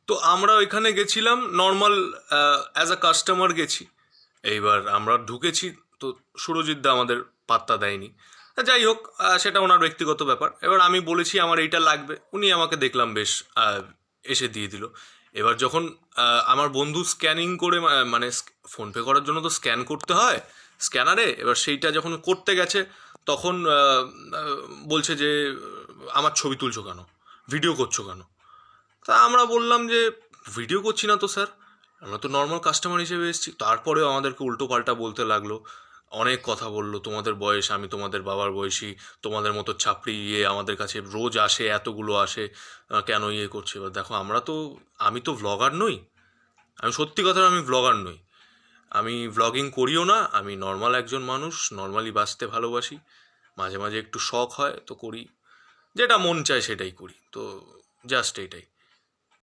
তো আমরা ওইখানে গেছিলাম নর্মাল অ্যাজ আ কাস্টমার গেছি। এইবার আমরা ঢুকেছি, তো সুরজিৎ দা আমাদের পাত্তা দেয়নি। যাই হোক, সেটা ওনার ব্যক্তিগত ব্যাপার। এবার আমি বলেছি আমার এইটা লাগবে, উনি আমাকে দেখলাম বেশ এসে দিয়ে দিল। এবার যখন আমার বন্ধু স্ক্যানিং করে, মানে ফোনপে করার জন্য তো স্ক্যান করতে হয় স্ক্যানারে, এবার সেইটা যখন করতে গেছে তখন বলছে যে আমার ছবি তুলছো কেন, ভিডিও করছো কেন। তা আমরা বললাম যে ভিডিও করছি না তো স্যার, আমরা তো নর্মাল কাস্টমার হিসেবে এসেছি। তারপরেও আমাদেরকে উল্টো পাল্টা বলতে লাগলো, অনেক কথা বললো, তোমাদের বয়স, আমি তোমাদের বাবার বয়সী, তোমাদের মতো ছাপড়ি আমাদের কাছে রোজ আসে, এতগুলো আসে, কেন করছে। এবার দেখো, আমি তো ভ্লগার নই, আমি সত্যি কথা, আমি ভ্লগার নই, আমি ভ্লগিং করিও না, আমি নর্মাল একজন মানুষ, নর্মালি বাঁচতে ভালোবাসি, মাঝে মাঝে একটু শখ হয় তো করি, যেটা মন চায় সেটাই করি, তো জাস্ট এইটাই।